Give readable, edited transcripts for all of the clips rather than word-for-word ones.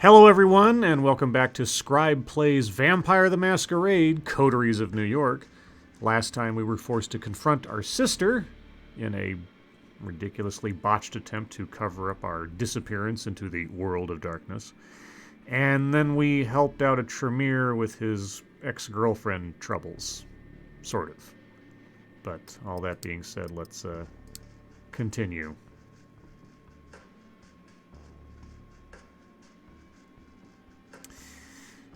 Hello everyone, and welcome back to Scribe Plays Vampire the Masquerade, Coteries of New York. Last time we were forced to confront our sister in a ridiculously botched attempt to cover up our disappearance into the world of darkness. And then we helped out a Tremere with his ex-girlfriend troubles. Sort of. But all that being said, let's continue.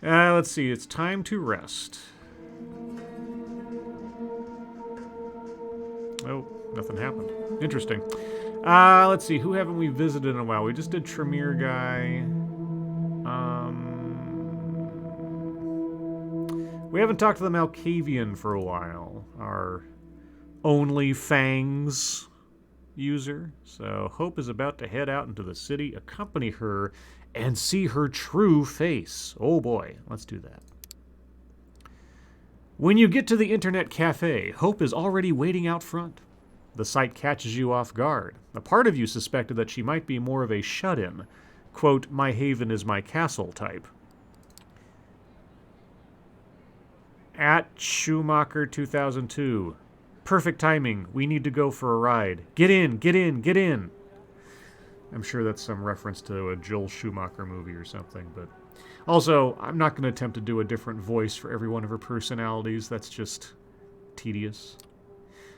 Let's see, it's time to rest. Oh, nothing happened. Interesting. Let's see, who haven't we visited in a while? We just did Tremere guy. We haven't talked to the Malkavian for a while. Our only Fangs user. So Hope is about to head out into the city, accompany her, and see her true face. Oh boy, let's do that. When you get to the internet cafe, Hope is already waiting out front. The sight catches you off guard. A part of you suspected that she might be more of a shut-in, quote, my haven is my castle type. At Schumacher 2002. Perfect timing. We need to go for a ride. Get in, get in, get in. I'm sure that's some reference to a Joel Schumacher movie or something, but also, I'm not going to attempt to do a different voice for every one of her personalities. That's just tedious.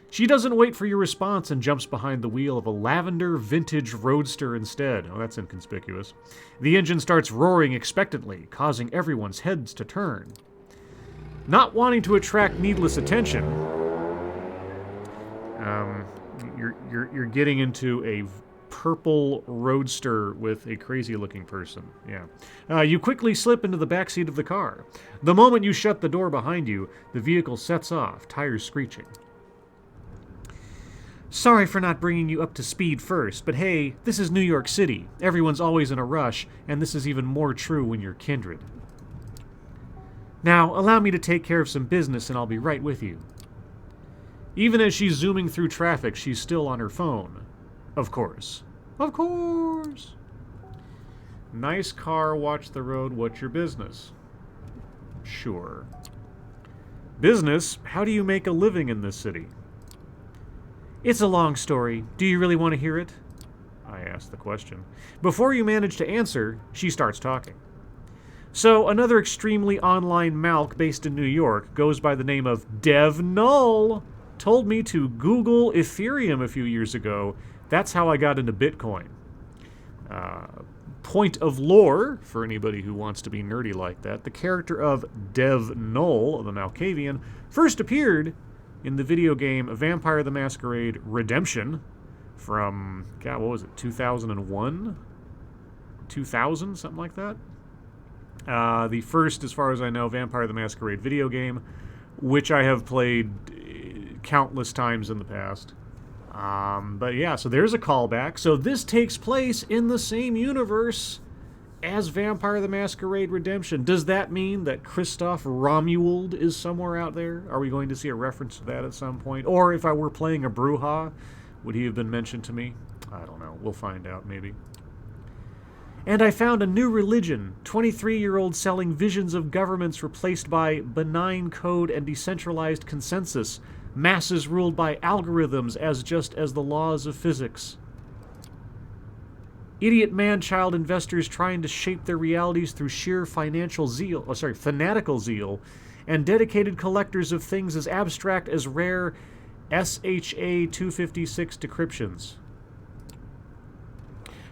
She doesn't wait for your response and jumps behind the wheel of a lavender vintage roadster instead. Oh, that's inconspicuous. The engine starts roaring expectantly, causing everyone's heads to turn. Not wanting to attract needless attention, you're getting into a purple roadster with a crazy-looking person. Yeah. You quickly slip into the backseat of the car. The moment you shut the door behind you, the vehicle sets off, tires screeching. Sorry for not bringing you up to speed first, but hey, this is New York City. Everyone's always in a rush, and this is even more true when you're kindred. Now, allow me to take care of some business and I'll be right with you. Even as she's zooming through traffic, she's still on her phone. Of course. Of course. Nice car, watch the road, what's your business? Sure. Business? How do you make a living in this city? It's a long story. Do you really want to hear it? I asked the question. Before you manage to answer, she starts talking. So, another extremely online Malk based in New York goes by the name of Dev Null told me to Google Ethereum a few years ago. That's how I got into Bitcoin. Point of lore, for anybody who wants to be nerdy like that, the character of Dev Null, the Malkavian, first appeared in the video game Vampire the Masquerade Redemption from, God, what was it, 2001? 2000, something like that? The first, as far as I know, Vampire the Masquerade video game, which I have played countless times in the past. But yeah, so there's a callback. So this takes place in the same universe as Vampire the Masquerade Redemption. Does that mean that Christoph Romuald is somewhere out there? Are we going to see a reference to that at some point? Or if I were playing a Bruja, would he have been mentioned to me? I don't know. We'll find out, maybe. And I found a new religion, 23-year-old selling visions of governments replaced by benign code and decentralized consensus, masses ruled by algorithms just as the laws of physics. Idiot man-child investors trying to shape their realities through sheer fanatical zeal, and dedicated collectors of things as abstract as rare SHA-256 decryptions.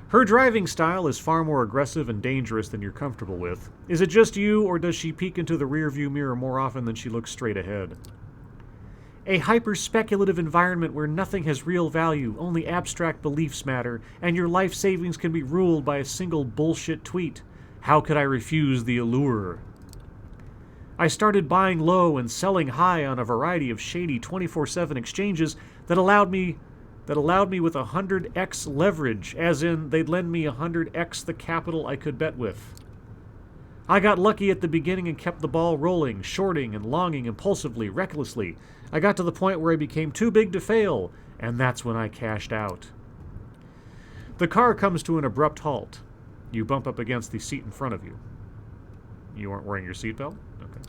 Her driving style is far more aggressive and dangerous than you're comfortable with. Is it just you, or does she peek into the rearview mirror more often than she looks straight ahead? A hyper-speculative environment where nothing has real value, only abstract beliefs matter, and your life savings can be ruled by a single bullshit tweet. How could I refuse the allure? I started buying low and selling high on a variety of shady 24/7 exchanges that allowed me with 100x leverage, as in they'd lend me 100x the capital I could bet with. I got lucky at the beginning and kept the ball rolling, shorting and longing impulsively, recklessly. I got to the point where I became too big to fail, and that's when I cashed out. The car comes to an abrupt halt. You bump up against the seat in front of you. You aren't wearing your seatbelt? Okay.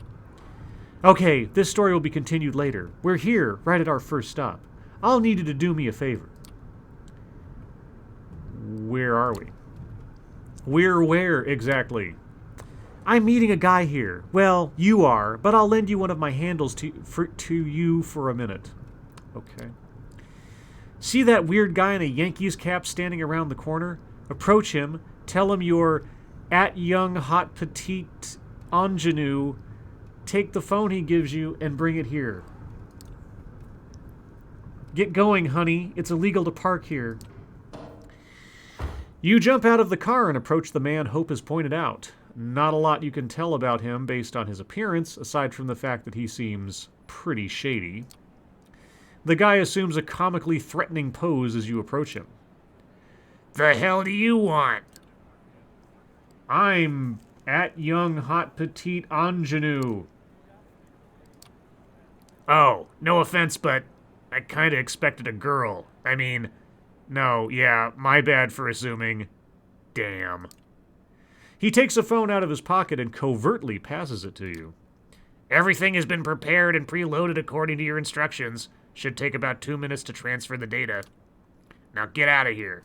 Okay, this story will be continued later. We're here, right at our first stop. I'll need you to do me a favor. Where are we? We're where, exactly? I'm meeting a guy here. Well, you are, but I'll lend you one of my handles to you for a minute. Okay. See that weird guy in a Yankees cap standing around the corner? Approach him, tell him you're at young hot petite ingenue, take the phone he gives you, and bring it here. Get going, honey. It's illegal to park here. You jump out of the car and approach the man Hope has pointed out. Not a lot you can tell about him based on his appearance, aside from the fact that he seems pretty shady. The guy assumes a comically threatening pose as you approach him. The hell do you want? I'm at young hot petite ingenue. Oh, no offense, but I kinda expected a girl. I mean, no, yeah, my bad for assuming. Damn. He takes a phone out of his pocket and covertly passes it to you. Everything has been prepared and preloaded according to your instructions. Should take about 2 minutes to transfer the data. Now get out of here.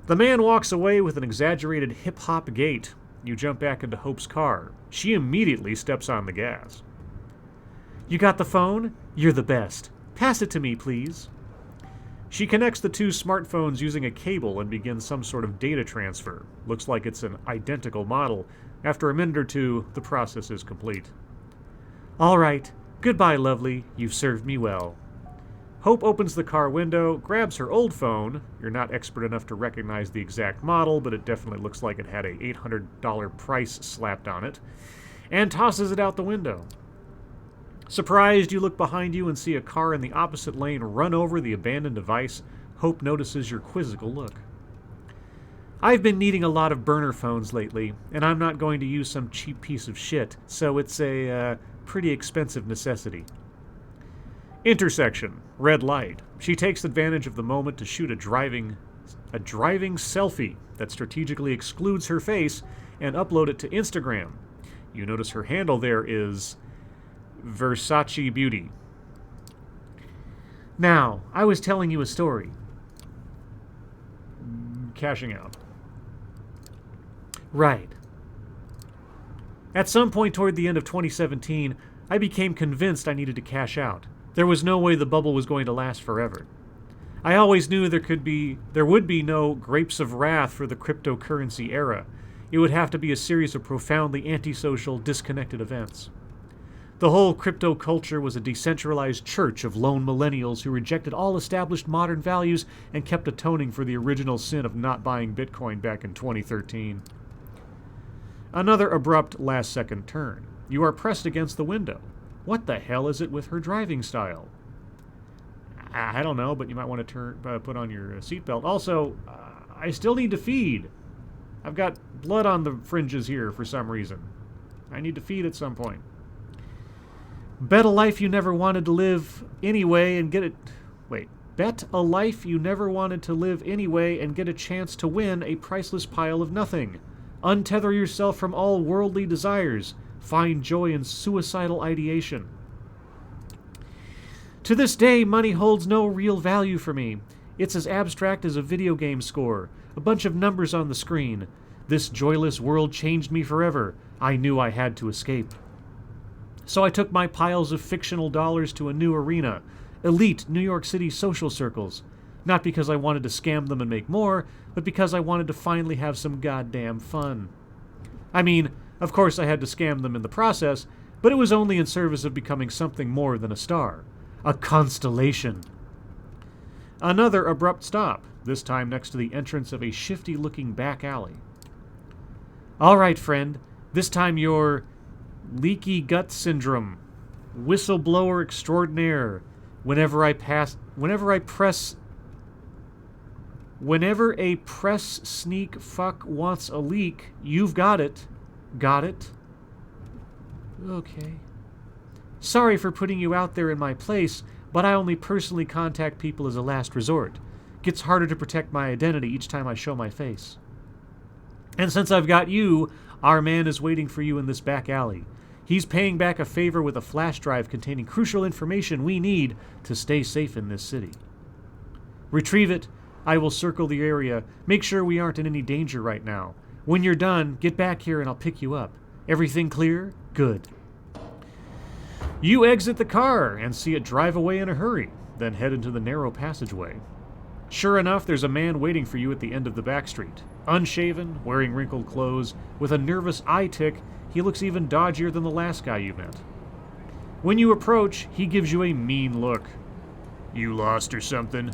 The man walks away with an exaggerated hip-hop gait. You jump back into Hope's car. She immediately steps on the gas. You got the phone? You're the best. Pass it to me, please. She connects the two smartphones using a cable and begins some sort of data transfer. Looks like it's an identical model. After a minute or two, the process is complete. All right. Goodbye, lovely. You've served me well. Hope opens the car window, grabs her old phone. You're not expert enough to recognize the exact model, but it definitely looks like it had a $800 price slapped on it, and tosses it out the window. Surprised, you look behind you and see a car in the opposite lane run over the abandoned device. Hope notices your quizzical look. I've been needing a lot of burner phones lately, and I'm not going to use some cheap piece of shit, so it's a pretty expensive necessity. Intersection. Red light. She takes advantage of the moment to shoot a driving selfie that strategically excludes her face and upload it to Instagram. You notice her handle there is Versace Beauty. Now, I was telling you a story. Cashing out. Right. At some point toward the end of 2017, I became convinced I needed to cash out. There was no way the bubble was going to last forever. I always knew there would be no grapes of wrath for the cryptocurrency era. It would have to be a series of profoundly antisocial, disconnected events. The whole crypto culture was a decentralized church of lone millennials who rejected all established modern values and kept atoning for the original sin of not buying Bitcoin back in 2013. Another abrupt last-second turn. You are pressed against the window. What the hell is it with her driving style? I don't know, but you might want to put on your seatbelt. Also, I still need to feed. I've got blood on the fringes here for some reason. I need to feed at some point. Bet a life you never wanted to live anyway and get it... Wait. Bet a life you never wanted to live anyway and get a chance to win a priceless pile of nothing. Untether yourself from all worldly desires. Find joy in suicidal ideation. To this day, money holds no real value for me. It's as abstract as a video game score, a bunch of numbers on the screen. This joyless world changed me forever. I knew I had to escape. So I took my piles of fictional dollars to a new arena, elite New York City social circles. Not because I wanted to scam them and make more, but because I wanted to finally have some goddamn fun. I mean, of course I had to scam them in the process, but it was only in service of becoming something more than a star. A constellation. Another abrupt stop, this time next to the entrance of a shifty-looking back alley. All right, friend. This time you're leaky gut syndrome. Whistleblower extraordinaire. Whenever a press sneak fuck wants a leak, you've got it. Got it? Okay. Sorry for putting you out there in my place, but I only personally contact people as a last resort. Gets harder to protect my identity each time I show my face. And since I've got you, our man is waiting for you in this back alley. He's paying back a favor with a flash drive containing crucial information we need to stay safe in this city. Retrieve it. I will circle the area. Make sure we aren't in any danger right now. When you're done, get back here and I'll pick you up. Everything clear? Good. You exit the car and see it drive away in a hurry, then head into the narrow passageway. Sure enough, there's a man waiting for you at the end of the back street. Unshaven, wearing wrinkled clothes, with a nervous eye tick, he looks even dodgier than the last guy you met. When you approach, he gives you a mean look. You lost or something?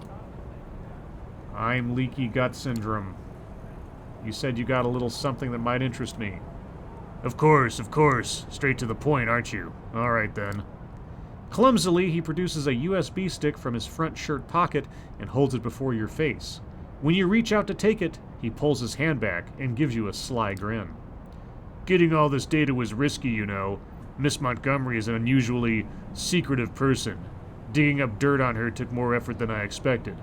I'm leaky gut syndrome. You said you got a little something that might interest me. Of course. Straight to the point, aren't you? All right, then. Clumsily, he produces a USB stick from his front shirt pocket and holds it before your face. When you reach out to take it, he pulls his hand back and gives you a sly grin. Getting all this data was risky, you know. Miss Montgomery is an unusually secretive person. Digging up dirt on her took more effort than I expected.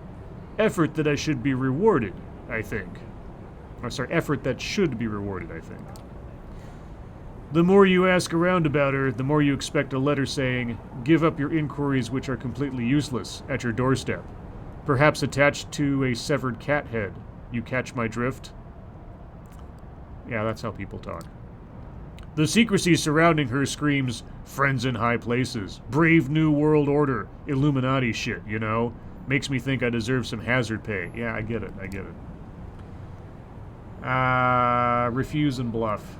Effort that should be rewarded, I think. Effort that should be rewarded, I think. The more you ask around about her, the more you expect a letter saying, give up your inquiries which are completely useless, at your doorstep. Perhaps attached to a severed cat head. You catch my drift? Yeah, that's how people talk. The secrecy surrounding her screams, friends in high places, brave new world order, Illuminati shit, you know? Makes me think I deserve some hazard pay. Yeah, I get it. Refuse and bluff.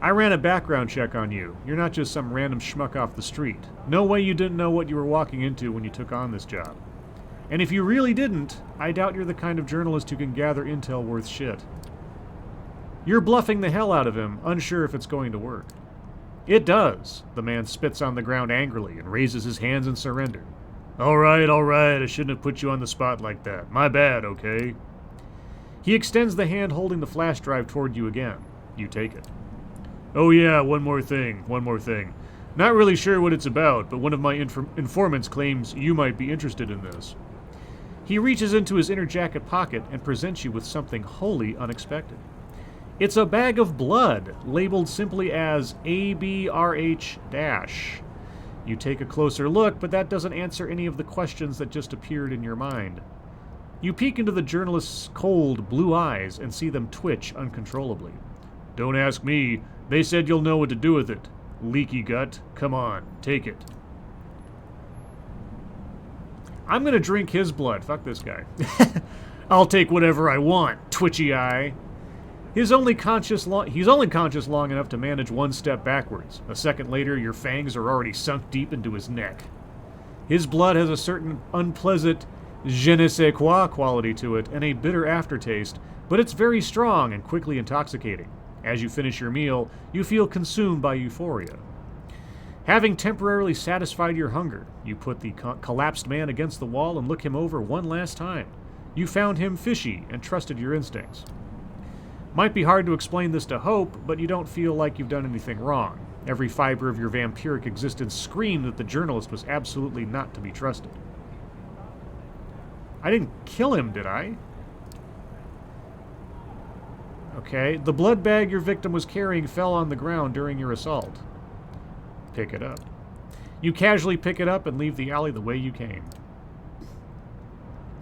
I ran a background check on you. You're not just some random schmuck off the street. No way you didn't know what you were walking into when you took on this job. And if you really didn't, I doubt you're the kind of journalist who can gather intel worth shit. You're bluffing the hell out of him, unsure if it's going to work. It does. The man spits on the ground angrily and raises his hands in surrender. All right, I shouldn't have put you on the spot like that. My bad, okay? He extends the hand holding the flash drive toward you again. You take it. Oh yeah, one more thing. Not really sure what it's about, but one of my informants claims you might be interested in this. He reaches into his inner jacket pocket and presents you with something wholly unexpected. It's a bag of blood, labeled simply as ABRH-. You take a closer look, but that doesn't answer any of the questions that just appeared in your mind. You peek into the journalist's cold, blue eyes and see them twitch uncontrollably. Don't ask me. They said you'll know what to do with it. Leaky gut. Come on, take it. I'm gonna drink his blood. Fuck this guy. I'll take whatever I want, twitchy eye. He's only conscious long enough to manage one step backwards. A second later, your fangs are already sunk deep into his neck. His blood has a certain unpleasant je ne sais quoi quality to it and a bitter aftertaste, but it's very strong and quickly intoxicating. As you finish your meal, you feel consumed by euphoria. Having temporarily satisfied your hunger, you put the collapsed man against the wall and look him over one last time. You found him fishy and trusted your instincts. Might be hard to explain this to Hope, but you don't feel like you've done anything wrong. Every fiber of your vampiric existence screamed that the journalist was absolutely not to be trusted. I didn't kill him, did I? Okay, the blood bag your victim was carrying fell on the ground during your assault. Pick it up. You casually pick it up and leave the alley the way you came.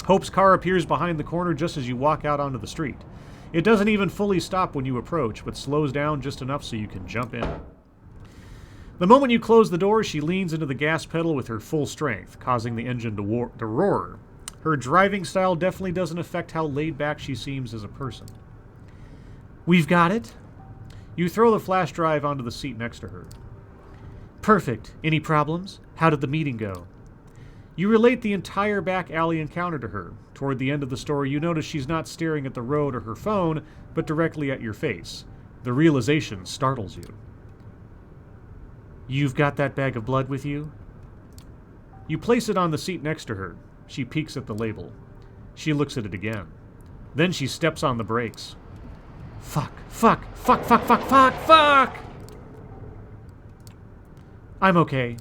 Hope's car appears behind the corner just as you walk out onto the street. It doesn't even fully stop when you approach, but slows down just enough so you can jump in. The moment you close the door, she leans into the gas pedal with her full strength, causing the engine to roar. Her driving style definitely doesn't affect how laid back she seems as a person. We've got it. You throw the flash drive onto the seat next to her. Perfect. Any problems? How did the meeting go? You relate the entire back alley encounter to her. Toward the end of the story, you notice she's not staring at the road or her phone, but directly at your face. The realization startles you. You've got that bag of blood with you? You place it on the seat next to her. She peeks at the label. She looks at it again. Then she steps on the brakes. Fuck. I'm okay.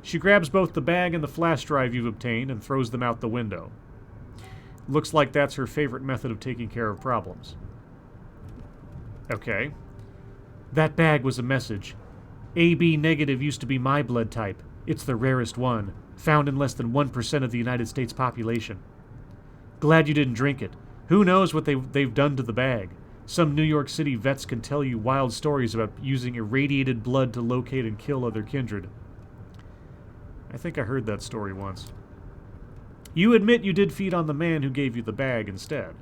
She grabs both the bag and the flash drive you've obtained and throws them out the window. Looks like that's her favorite method of taking care of problems. Okay. That bag was a message. AB negative used to be my blood type. It's the rarest one, found in less than 1% of the United States population. Glad you didn't drink it. Who knows what they've done to the bag? Some New York City vets can tell you wild stories about using irradiated blood to locate and kill other kindred. I think I heard that story once. You admit you did feed on the man who gave you the bag instead.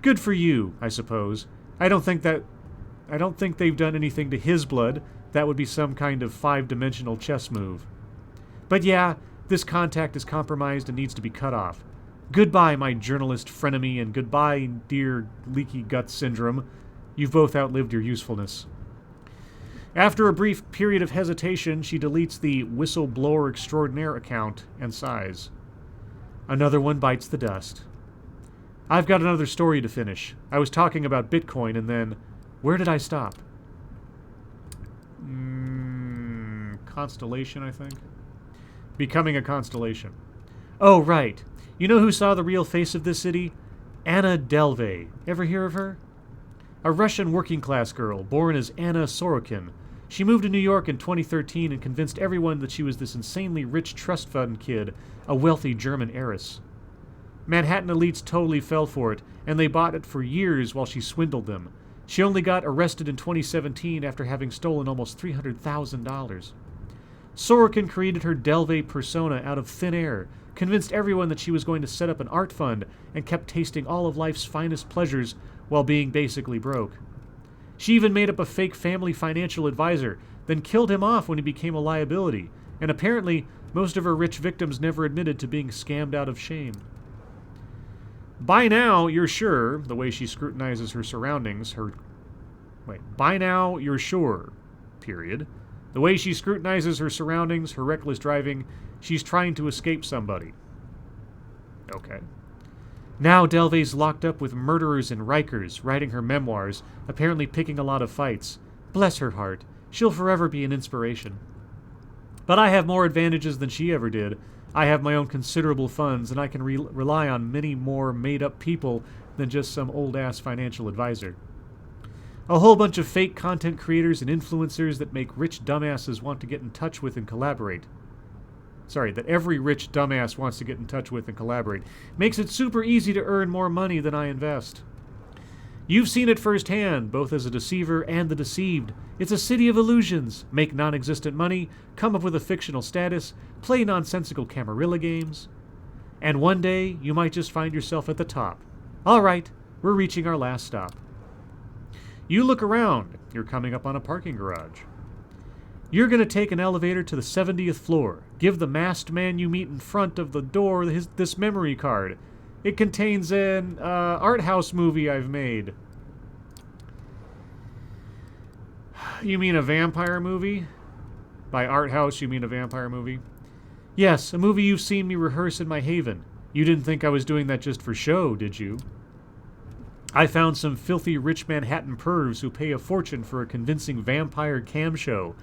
Good for you, I suppose. I don't think they've done anything to his blood. That would be some kind of 5-dimensional chess move. But yeah, this contact is compromised and needs to be cut off. Goodbye, my journalist frenemy, and goodbye, dear leaky gut syndrome. You've both outlived your usefulness. After a brief period of hesitation, she deletes the whistleblower extraordinaire account and sighs. Another one bites the dust. I've got another story to finish. I was talking about Bitcoin and then... Where did I stop? Constellation, I think. Becoming a constellation. Oh, right. You know who saw the real face of this city? Anna Delvey. Ever hear of her? A Russian working-class girl, born as Anna Sorokin. She moved to New York in 2013 and convinced everyone that she was this insanely rich trust fund kid, a wealthy German heiress. Manhattan elites totally fell for it, and they bought it for years while she swindled them. She only got arrested in 2017 after having stolen almost $300,000. Sorokin created her Delvey persona out of thin air, convinced everyone that she was going to set up an art fund, and kept tasting all of life's finest pleasures while being basically broke. She even made up a fake family financial advisor, then killed him off when he became a liability, and apparently most of her rich victims never admitted to being scammed out of shame. By now, you're sure, the way she scrutinizes her surroundings, by now, you're sure, period. The way she scrutinizes her surroundings, her reckless driving, she's trying to escape somebody. Okay. Now Delvey's locked up with murderers in Rikers, writing her memoirs, apparently picking a lot of fights. Bless her heart. She'll forever be an inspiration. But I have more advantages than she ever did. I have my own considerable funds, and I can rely on many more made-up people than just some old-ass financial advisor. A whole bunch of fake content creators and influencers that make rich dumbasses want to get in touch with and collaborate. Sorry, that every rich dumbass wants to get in touch with and collaborate. Makes it super easy to earn more money than I invest. You've seen it firsthand, both as a deceiver and the deceived. It's a city of illusions. Make non-existent money, come up with a fictional status, play nonsensical Camarilla games. And one day, you might just find yourself at the top. All right, we're reaching our last stop. You look around. You're coming up on a parking garage. You're going to take an elevator to the 70th floor. Give the masked man you meet in front of the door this memory card. It contains an art house movie I've made. You mean a vampire movie? By art house, you mean a vampire movie? Yes, a movie you've seen me rehearse in my haven. You didn't think I was doing that just for show, did you? I found some filthy rich Manhattan pervs who pay a fortune for a convincing vampire cam show.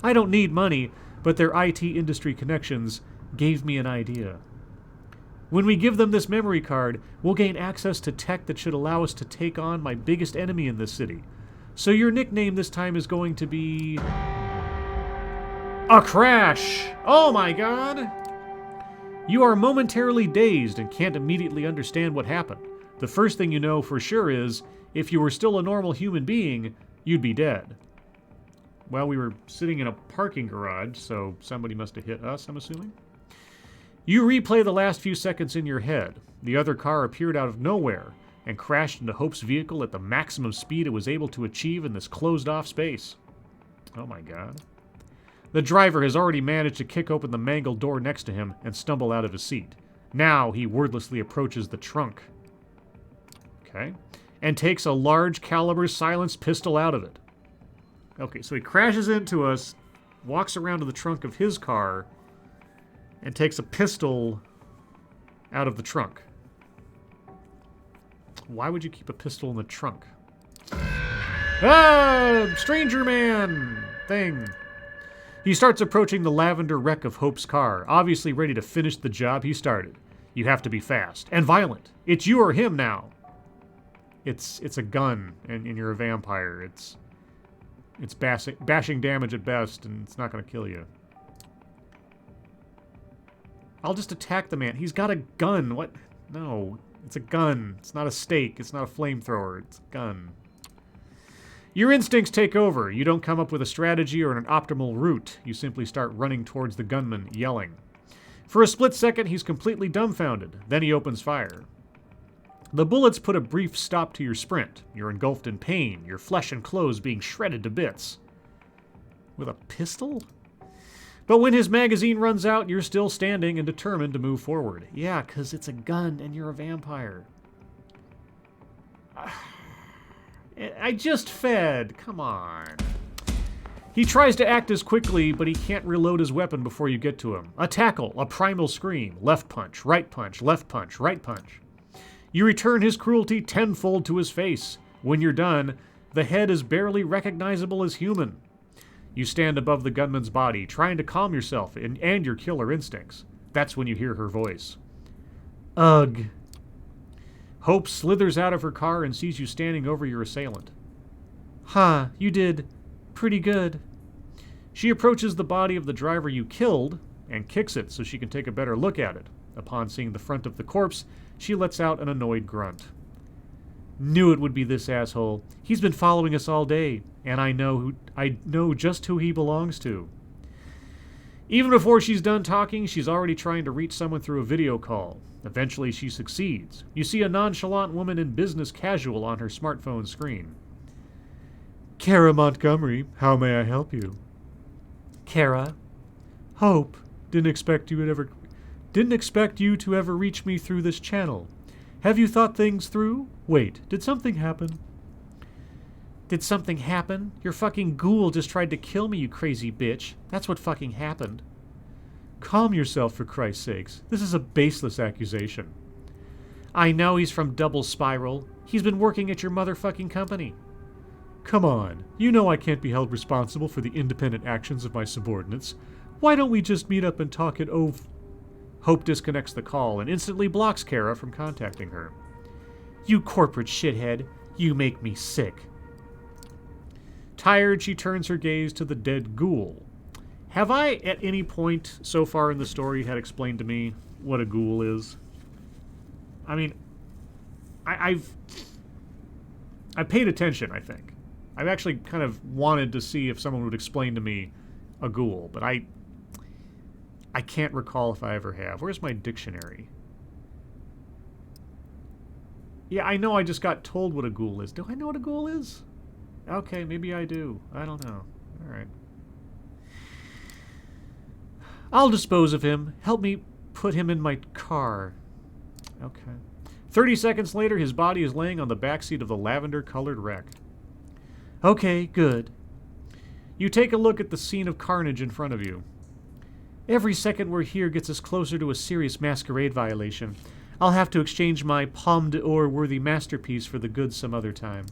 I don't need money, but their IT industry connections gave me an idea. When we give them this memory card, we'll gain access to tech that should allow us to take on my biggest enemy in this city. So your nickname this time is going to be... A Crash! Oh my god! You are momentarily dazed and can't immediately understand what happened. The first thing you know for sure is, if you were still a normal human being, you'd be dead. Well, we were sitting in a parking garage, so somebody must have hit us, I'm assuming. You replay the last few seconds in your head. The other car appeared out of nowhere and crashed into Hope's vehicle at the maximum speed it was able to achieve in this closed-off space. Oh my god. The driver has already managed to kick open the mangled door next to him and stumble out of his seat. Now he wordlessly approaches the trunk. Okay. And takes a large caliber silenced pistol out of it. Okay, so he crashes into us, walks around to the trunk of his car, and takes a pistol out of the trunk. Why would you keep a pistol in the trunk? Ah! Stranger man! Thing. He starts approaching the lavender wreck of Hope's car, obviously ready to finish the job he started. You have to be fast and violent. It's you or him now. It's a gun, and you're a vampire. It's bashing damage at best, and it's not going to kill you. I'll just attack the man. He's got a gun. What? No. It's a gun. It's not a stake. It's not a flamethrower. It's a gun. Your instincts take over. You don't come up with a strategy or an optimal route. You simply start running towards the gunman, yelling. For a split second, he's completely dumbfounded. Then he opens fire. The bullets put a brief stop to your sprint. You're engulfed in pain, your flesh and clothes being shredded to bits. With a pistol? But when his magazine runs out, you're still standing and determined to move forward. Yeah, because it's a gun and you're a vampire. I just fed. Come on. He tries to act as quickly, but he can't reload his weapon before you get to him. A tackle, a primal scream, left punch, right punch, left punch, right punch. You return his cruelty tenfold to his face. When you're done, the head is barely recognizable as human. You stand above the gunman's body, trying to calm yourself and your killer instincts. That's when you hear her voice. Ugh. Hope slithers out of her car and sees you standing over your assailant. Ha, you did pretty good. She approaches the body of the driver you killed and kicks it so she can take a better look at it. Upon seeing the front of the corpse, she lets out an annoyed grunt. Knew it would be this asshole. He's been following us all day, and I know just who he belongs to. Even before she's done talking, she's already trying to reach someone through a video call. Eventually, she succeeds. You see a nonchalant woman in business casual on her smartphone screen. Kara Montgomery, how may I help you? Kara? Hope. Didn't expect you to ever reach me through this channel. Have you thought things through? Wait, did something happen? Did something happen? Your fucking ghoul just tried to kill me, you crazy bitch. That's what fucking happened. Calm yourself, for Christ's sakes. This is a baseless accusation. I know he's from Double Spiral. He's been working at your motherfucking company. Come on. You know I can't be held responsible for the independent actions of my subordinates. Why don't we just meet up and talk it over? Hope disconnects the call and instantly blocks Kara from contacting her. You corporate shithead. You make me sick. Tired, she turns her gaze to the dead ghoul. Have I, at any point so far in the story, had explained to me what a ghoul is? I mean, I've paid attention, I think. I've actually kind of wanted to see if someone would explain to me a ghoul, but I can't recall if I ever have. Where's my dictionary? Yeah, I know I just got told what a ghoul is. Do I know what a ghoul is? Okay, maybe I do. I don't know. All right. I'll dispose of him. Help me put him in my car. Okay. 30 seconds later, his body is laying on the backseat of the lavender-colored wreck. Okay, good. You take a look at the scene of carnage in front of you. Every second we're here gets us closer to a serious Masquerade violation. I'll have to exchange my Palme d'Or-worthy masterpiece for the goods some other time.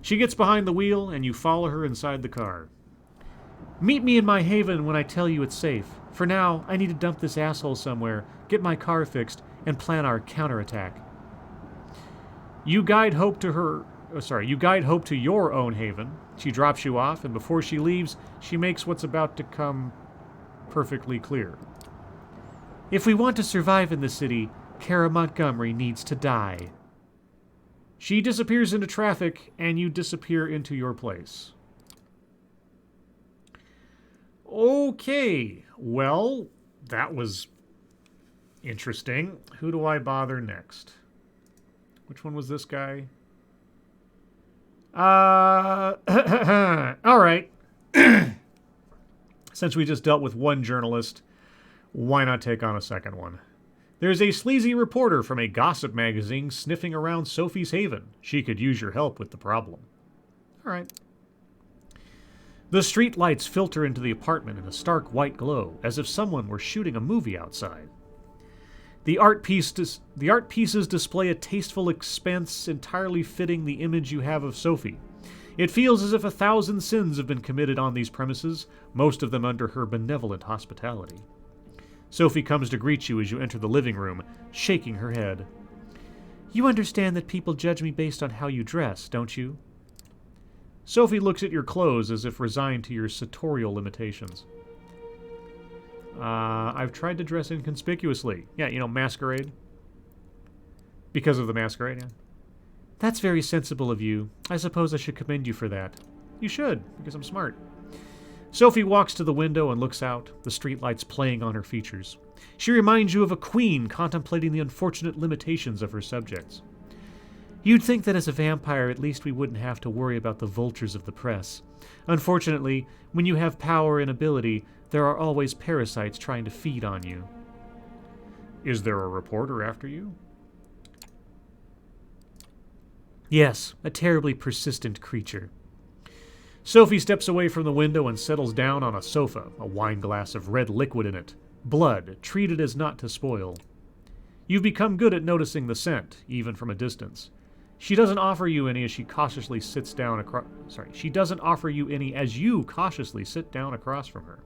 She gets behind the wheel, and you follow her inside the car. Meet me in my haven when I tell you it's safe. For now, I need to dump this asshole somewhere, get my car fixed, and plan our counterattack. You guide Hope to your own haven. She drops you off, and before she leaves, she makes what's about to come perfectly clear. If we want to survive in the city, Kara Montgomery needs to die. She disappears into traffic, and you disappear into your place. Okay, well, that was interesting. Who do I bother next? Which one was this guy? All right. Since we just dealt with one journalist, why not take on a second one? There's a sleazy reporter from a gossip magazine sniffing around Sophie's haven. She could use your help with the problem. All right. The street lights filter into the apartment in a stark white glow, as if someone were shooting a movie outside. The art pieces display a tasteful expanse entirely fitting the image you have of Sophie. It feels as if 1,000 sins have been committed on these premises, most of them under her benevolent hospitality. Sophie comes to greet you as you enter the living room, shaking her head. You understand that people judge me based on how you dress, don't you? Sophie looks at your clothes as if resigned to your sartorial limitations. I've tried to dress inconspicuously. Yeah, you know, Masquerade. Because of the Masquerade, yeah. That's very sensible of you. I suppose I should commend you for that. You should, because I'm smart. Sophie walks to the window and looks out, the streetlights playing on her features. She reminds you of a queen contemplating the unfortunate limitations of her subjects. You'd think that as a vampire, at least we wouldn't have to worry about the vultures of the press. Unfortunately, when you have power and ability, there are always parasites trying to feed on you. Is there a reporter after you? Yes, a terribly persistent creature. Sophie steps away from the window and settles down on a sofa, a wine glass of red liquid in it. Blood, treated as not to spoil. You've become good at noticing the scent, even from a distance. She doesn't offer you any as she cautiously sits down across... she doesn't offer you any as you cautiously sit down across from her.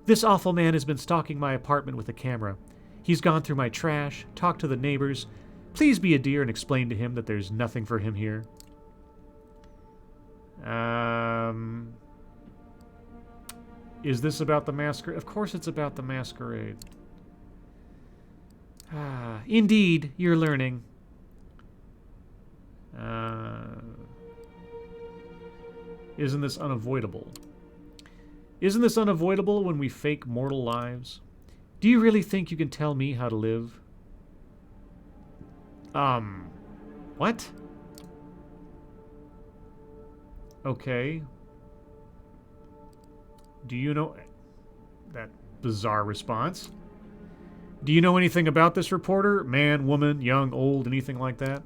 This awful man has been stalking my apartment with a camera. He's gone through my trash, talked to the neighbors. Please be a dear and explain to him that there's nothing for him here. Is this about the Masquerade? Of course it's about the Masquerade. Indeed, you're learning. Isn't this unavoidable? Isn't this unavoidable when we fake mortal lives? Do you really think you can tell me how to live? What? Okay. Do you know... That bizarre response. Do you know anything about this reporter? Man, woman, young, old, anything like that?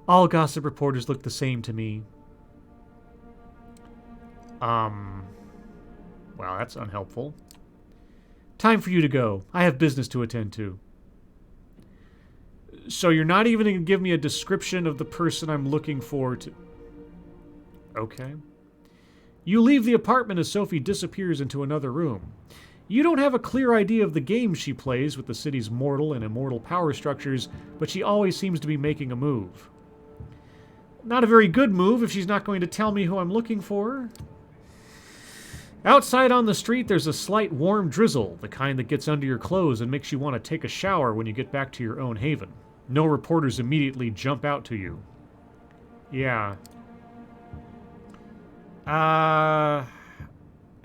All gossip reporters look the same to me. Well, that's unhelpful. Time for you to go. I have business to attend to. So you're not even going to give me a description of the person I'm looking for to... Okay. You leave the apartment as Sophie disappears into another room. You don't have a clear idea of the game she plays with the city's mortal and immortal power structures, but she always seems to be making a move. Not a very good move if she's not going to tell me who I'm looking for. Outside on the street, there's a slight warm drizzle, the kind that gets under your clothes and makes you want to take a shower when you get back to your own haven. No reporters immediately jump out to you. Yeah. I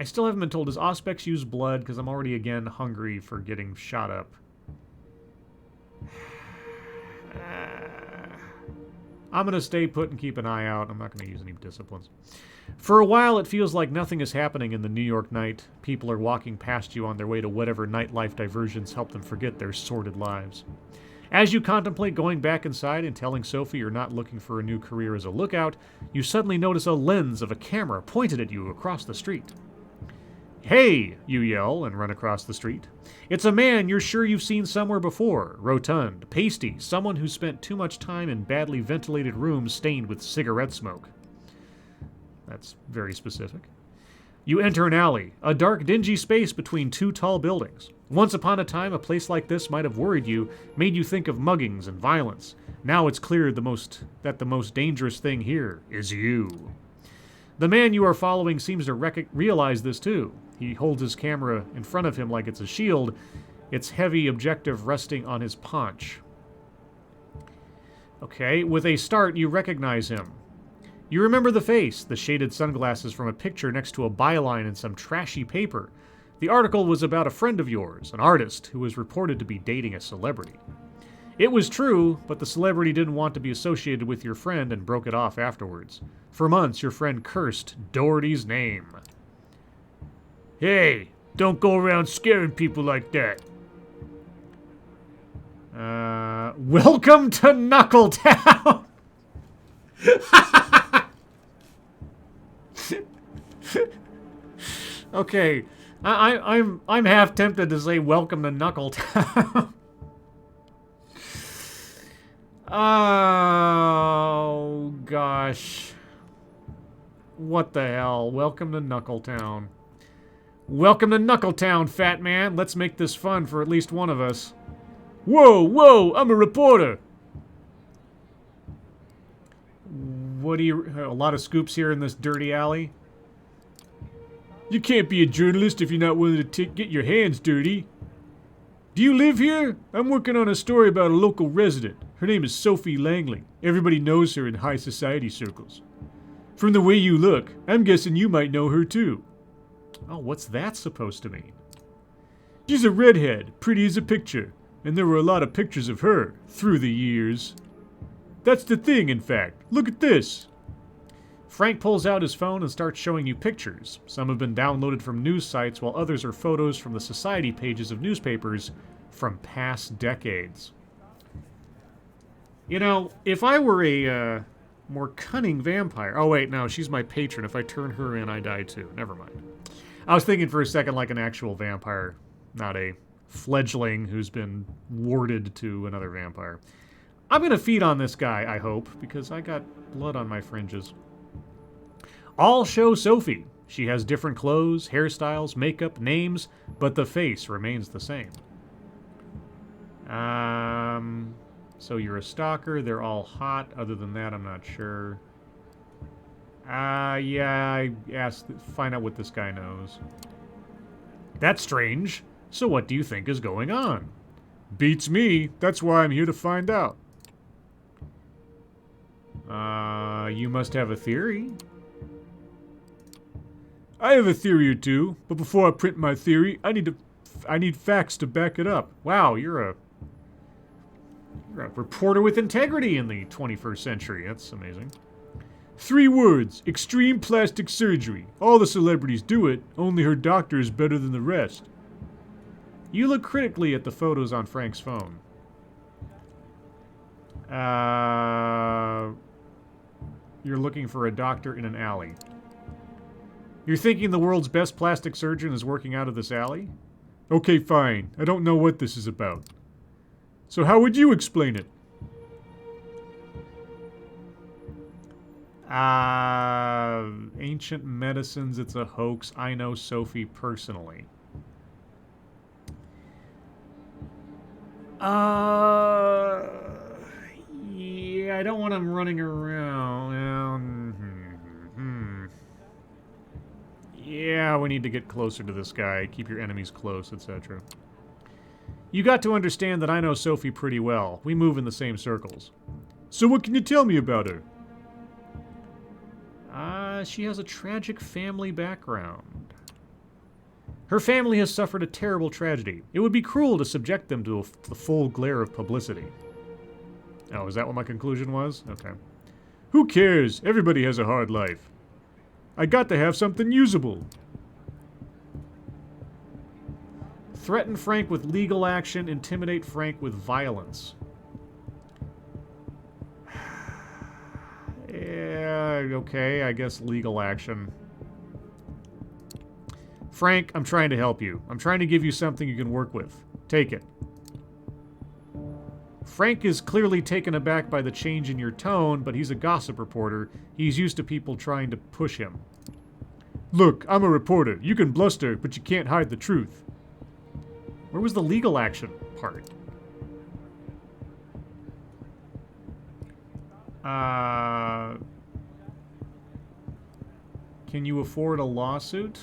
still haven't been told, does Auspex use blood? Because I'm already, again, hungry for getting shot up. I'm going to stay put and keep an eye out. I'm not going to use any disciplines. For a while, it feels like nothing is happening in the New York night. People are walking past you on their way to whatever nightlife diversions help them forget their sordid lives. As you contemplate going back inside and telling Sophie you're not looking for a new career as a lookout, you suddenly notice a lens of a camera pointed at you across the street. Hey, you yell and run across the street. It's a man you're sure you've seen somewhere before. Rotund, pasty, someone who spent too much time in badly ventilated rooms stained with cigarette smoke. That's very specific. You enter an alley, a dark, dingy space between two tall buildings. Once upon a time, a place like this might have worried you, made you think of muggings and violence. Now it's clear that the most dangerous thing here is you. The man you are following seems to realize this too. He holds his camera in front of him like it's a shield, its heavy objective resting on his paunch. Okay, with a start, you recognize him. You remember the face, the shaded sunglasses from a picture next to a byline in some trashy paper. The article was about a friend of yours, an artist, who was reported to be dating a celebrity. It was true, but the celebrity didn't want to be associated with your friend and broke it off afterwards. For months, your friend cursed Doherty's name. Hey, don't go around scaring people like that. Welcome to Knuckletown! Okay, I'm half tempted to say welcome to Knuckletown. Oh gosh. What the hell? Welcome to Knuckletown. Welcome to Knuckletown, fat man. Let's make this fun for at least one of us. Whoa, whoa, I'm a reporter. What do you... A lot of scoops here in this dirty alley? You can't be a journalist if you're not willing to get your hands dirty. Do you live here? I'm working on a story about a local resident. Her name is Sophie Langley. Everybody knows her in high society circles. From the way you look, I'm guessing you might know her too. Oh, what's that supposed to mean? She's a redhead, pretty as a picture, and there were a lot of pictures of her through the years. That's the thing, in fact. Look at this. Frank pulls out his phone and starts showing you pictures. Some have been downloaded from news sites, while others are photos from the society pages of newspapers from past decades. You know, if I were a more cunning vampire... Oh, wait, no, she's my patron. If I turn her in, I die too. Never mind. I was thinking for a second like an actual vampire, not a fledgling who's been warded to another vampire. I'm going to feed on this guy, I hope, because I got blood on my fringes. All show Sophie. She has different clothes, hairstyles, makeup, names, but the face remains the same. So you're a stalker. They're all hot. Other than that, I'm not sure. Yeah, I asked, find out what this guy knows. That's strange. So what do you think is going on? Beats me. That's why I'm here to find out. You must have a theory. I have a theory or two, but before I print my theory, I need facts to back it up. Wow, you're a reporter with integrity in the 21st century. That's amazing. 3 words: extreme plastic surgery. All the celebrities do it, only her doctor is better than the rest. You look critically at the photos on Frank's phone. You're looking for a doctor in an alley. You're thinking the world's best plastic surgeon is working out of this alley? Okay, fine. I don't know what this is about. So how would you explain it? Ancient medicines, it's a hoax. I know Sophie personally. Yeah, I don't want him running around. Yeah, we need to get closer to this guy. Keep your enemies close, etc. You got to understand that I know Sophie pretty well. We move in the same circles. So what can you tell me about her? She has a tragic family background. Her family has suffered a terrible tragedy. It would be cruel to subject them to the full glare of publicity. Oh, is that what my conclusion was? Okay. Who cares? Everybody has a hard life. I got to have something usable. Threaten Frank with legal action. Intimidate Frank with violence. Yeah, okay, I guess legal action. Frank, I'm trying to help you. I'm trying to give you something you can work with. Take it. Frank is clearly taken aback by the change in your tone, but he's a gossip reporter. He's used to people trying to push him. Look, I'm a reporter. You can bluster, but you can't hide the truth. Where was the legal action part? Can you afford a lawsuit?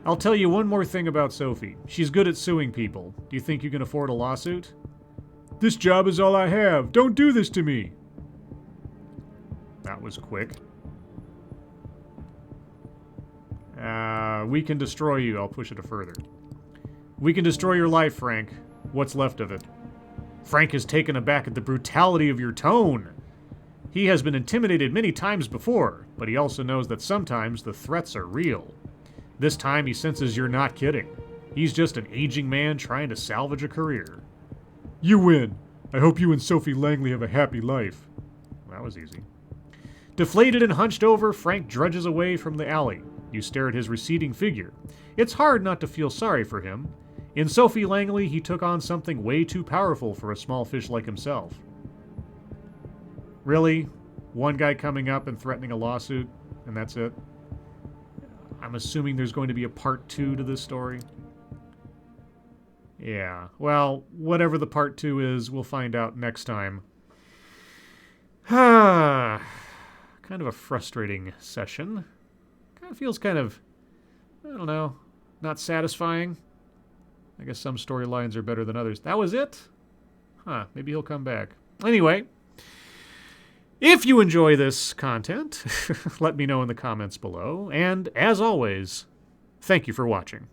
I'll tell you one more thing about Sophie. She's good at suing people. Do you think you can afford a lawsuit? This job is all I have. Don't do this to me. That was quick. We can destroy you. I'll push it further. We can destroy your life, Frank. What's left of it? Frank is taken aback at the brutality of your tone. He has been intimidated many times before, but he also knows that sometimes the threats are real. This time he senses you're not kidding. He's just an aging man trying to salvage a career. You win. I hope you and Sophie Langley have a happy life. That was easy. Deflated and hunched over, Frank drudges away from the alley. You stare at his receding figure. It's hard not to feel sorry for him. In Sophie Langley, he took on something way too powerful for a small fish like himself. Really? One guy coming up and threatening a lawsuit, and that's it? I'm assuming there's going to be a part 2 to this story. Yeah, well, whatever the part 2 is, we'll find out next time. Kind of a frustrating session. Kind of feels kind of, I don't know, not satisfying. I guess some storylines are better than others. That was it? Huh, maybe he'll come back. Anyway, if you enjoy this content, let me know in the comments below. And as always, thank you for watching.